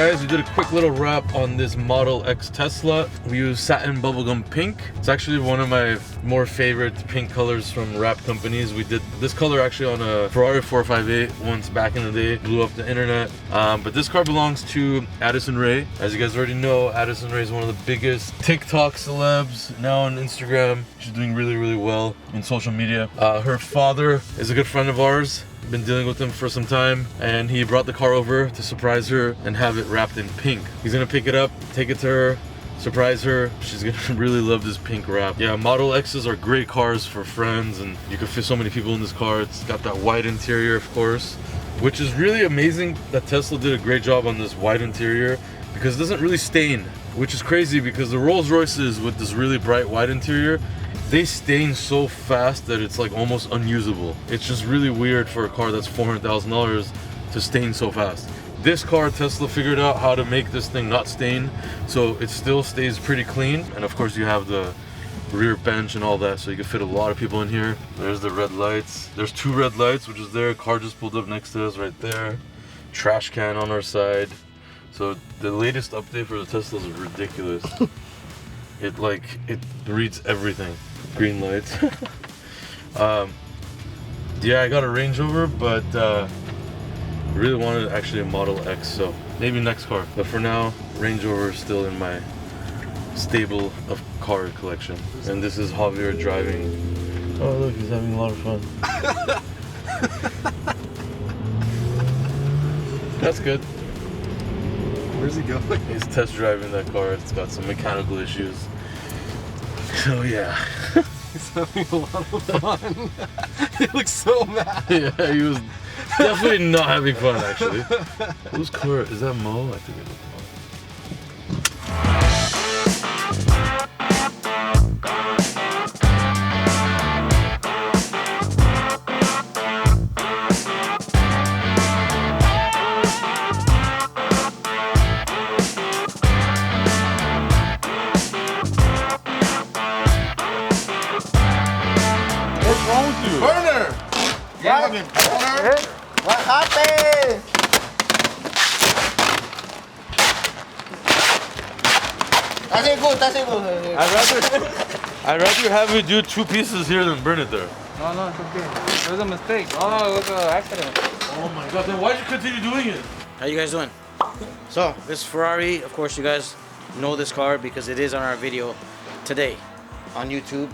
guys, we did a quick little wrap on this Model X Tesla. We used satin bubblegum pink. It's actually one of my more favorite pink colors from wrap companies. We did this color actually on a Ferrari 458 once back in the day, blew up the internet. But this car belongs to Addison Rae. As you guys already know, Addison Rae is one of the biggest TikTok celebs now on Instagram. She's doing really, really well in social media. Her father is a good friend of ours. Been dealing with him for some time, and he brought the car over to surprise her and have it wrapped in pink. He's gonna pick it up, take it to her, surprise her. She's gonna really love this pink wrap. Yeah, Model X's are great cars for friends, and you can fit so many people in this car. It's got that white interior, of course, which is really amazing that Tesla did a great job on this white interior because it doesn't really stain, which is crazy because the Rolls Royces with this really bright white interior, they stain so fast that it's like almost unusable. It's just really weird for a car that's $400,000 to stain so fast. This car, Tesla figured out how to make this thing not stain, so it still stays pretty clean. And of course you have the rear bench and all that, so you can fit a lot of people in here. There's the red lights. There's 2 red lights, which is there. Car just pulled up next to us right there. Trash can on our side. So the latest update for the Teslas is ridiculous. It reads everything. Green lights. Yeah, I got a Range Rover, but really wanted actually a Model X, so maybe next car. But for now, Range Rover is still in my stable of car collection. And this is Javier driving. Oh look, he's having a lot of fun. That's good. Where's he going? He's test driving that car. It's got some mechanical issues. So yeah. He's having a lot of fun. He looks so mad. Yeah, he was definitely not having fun actually. Whose car? Is that Mo? I think it is Mo. Burner! Yeah, burner. What happened? That's it good. I'd rather have you do 2 pieces here than burn it there. No, it's okay. It was a mistake. Oh, it was an accident. Oh my god, then why'd you continue doing it? How you guys doing? So, this Ferrari, of course you guys know this car because it is on our video today on YouTube,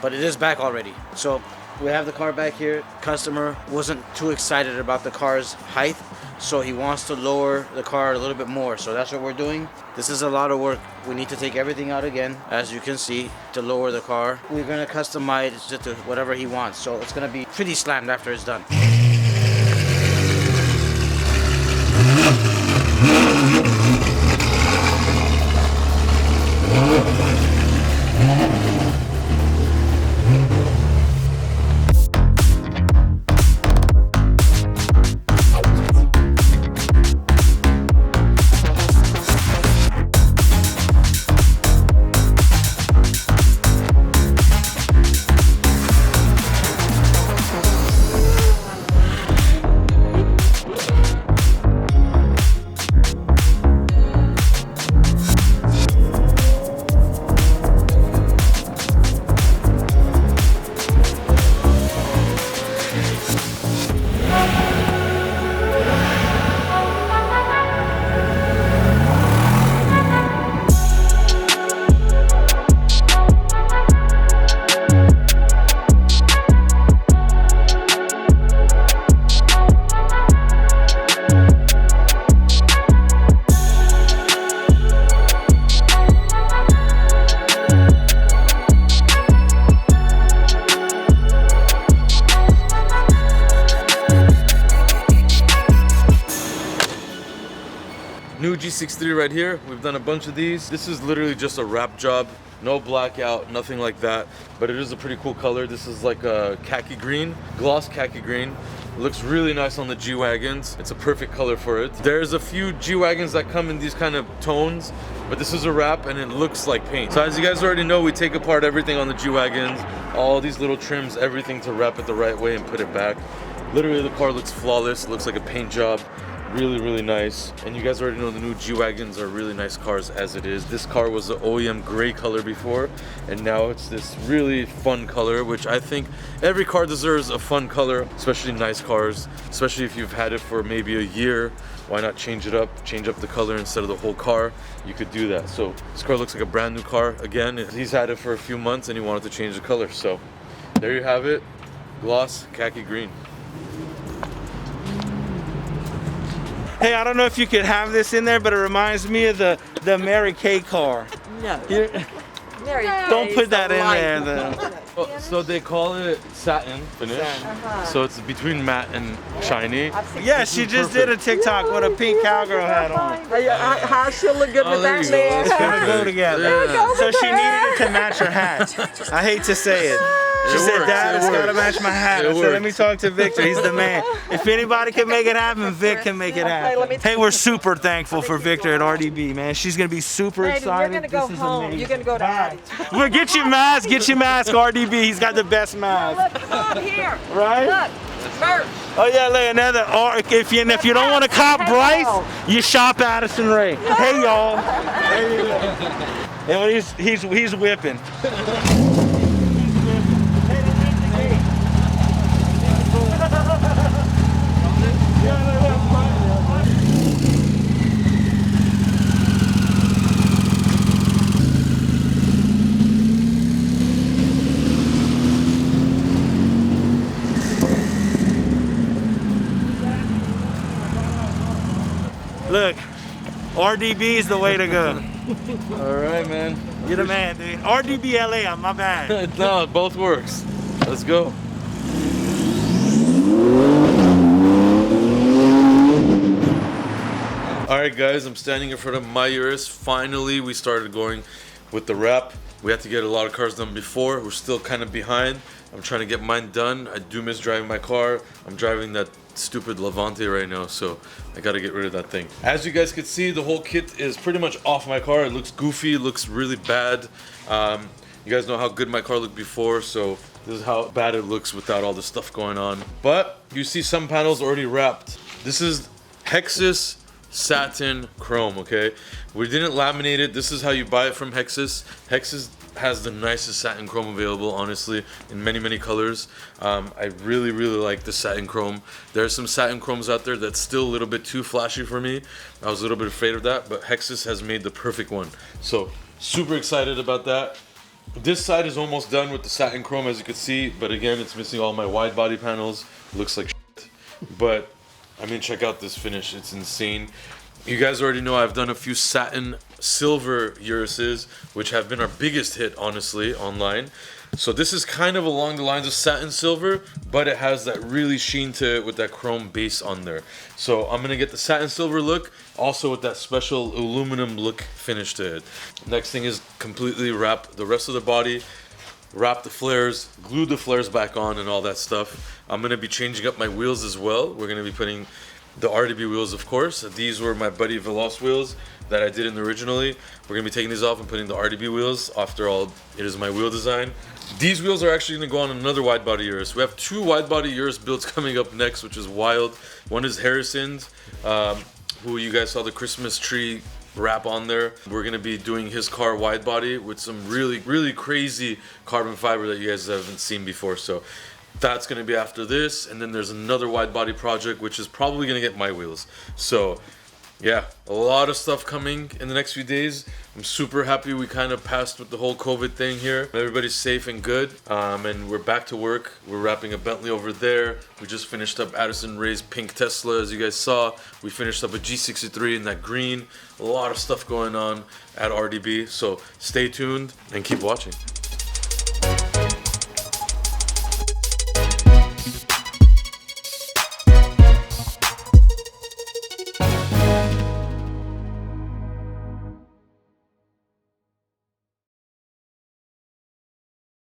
but it is back already. So, we have the car back here. Customer wasn't too excited about the car's height, so he wants to lower the car a little bit more. So that's what we're doing. This is a lot of work. We need to take everything out again, as you can see, to lower the car. We're gonna customize it to whatever he wants. So it's gonna be pretty slammed after it's done. New G63 right here. We've done a bunch of these. This is literally just a wrap job. No blackout, nothing like that. But it is a pretty cool color. This is like a khaki green, gloss khaki green. It looks really nice on the G-Wagons. It's a perfect color for it. There's a few G-Wagons that come in these kind of tones, but this is a wrap and it looks like paint. So as you guys already know, we take apart everything on the G-Wagons, all these little trims, everything to wrap it the right way and put it back. Literally the car looks flawless, looks like a paint job. really nice. And you guys already know the new G-Wagons are really nice cars as it is. This car was the OEM gray color before, and now it's this really fun color, which I think every car deserves a fun color, especially nice cars, especially if you've had it for maybe a year. Why not change it up, change up the color instead of the whole car? You could do that. So this car looks like a brand new car. Again, he's had it for a few months and he wanted to change the color. So there you have it, gloss khaki green. Hey, I don't know if you could have this in there, but it reminds me of the Mary Kay car. No. Mary Don't put that in there then. So they call it satin finish. So it's between matte and shiny. Yeah, she just did a TikTok with a pink cowgirl hat on. How she'll look good with that man? It's gonna go together. Yeah. So she needed to match her hat. I hate to say it. She It said, works, Dad, it it's gotta works. match my hat. It I said, let works. me talk to Victor. He's the man. If anybody can make it happen, Vic can make it happen. Hey, we're super thankful for Victor at RDB, man. She's gonna be super Baby, excited. you're gonna go This is home. amazing. You're gonna go to Addie. Well, get your mask, RDB. He's got the best mask. Look, come on here. Right? Look, merch. Oh yeah, look, another. Or if you don't want to cop Bryce, you shop Addison Ray. Hey y'all. And he's whipping. Look, RDB is the way to go. All right, man. You're the man, dude. RDB LA, my bad. No, it both works. Let's go. All right, guys, I'm standing in front of my Urus. Finally, we started going with the wrap. We had to get a lot of cars done before. We're still kind of behind. I'm trying to get mine done. I do miss driving my car. I'm driving that stupid Levante right now, so I gotta get rid of that thing. As you guys can see, the whole kit is pretty much off my car. It looks goofy, it looks really bad. You guys know how good my car looked before, so this is how bad it looks without all the stuff going on. But you see some panels already wrapped. This is Hexus satin chrome, okay? We didn't laminate it. This is how you buy it from Hexus. Hexus has the nicest satin chrome available, honestly, in many colors. I really like the satin chrome. There are some satin chromes out there that's still a little bit too flashy for me. I was a little bit afraid of that, but Hexus has made the perfect one. So super excited about that. This side is almost done with the satin chrome, as you can see, but again, it's missing all my wide body panels. It looks like shit. But I mean, check out this finish, it's insane. You guys already know I've done a few satin silver Uruses, which have been our biggest hit, honestly, online. So this is kind of along the lines of satin silver, but it has that really sheen to it with that chrome base on there. So I'm gonna get the satin silver look, also with that special aluminum look finish to it. Next thing is completely wrap the rest of the body, wrap the flares, glue the flares back on and all that stuff. I'm gonna be changing up my wheels as well. We're gonna be putting the RDB wheels, of course. These were my Buddy Veloz wheels that I did in the originally. We're gonna be taking these off and putting the RDB wheels. After all, it is my wheel design. These wheels are actually gonna go on another wide body Urus. We have two wide body Urus builds coming up next, which is wild. One is Harrison's, who you guys saw the Christmas tree wrap on there. We're gonna be doing his car wide body with some really crazy carbon fiber that you guys haven't seen before. So that's gonna be after this, and then there's another wide body project which is probably gonna get my wheels. So yeah, a lot of stuff coming in the next few days. I'm super happy we kind of passed with the whole COVID thing here. Everybody's safe and good, and we're back to work. We're wrapping a Bentley over there. We just finished up Addison Ray's pink Tesla, as you guys saw. We finished up a G63 in that green. A lot of stuff going on at RDB, so stay tuned and keep watching.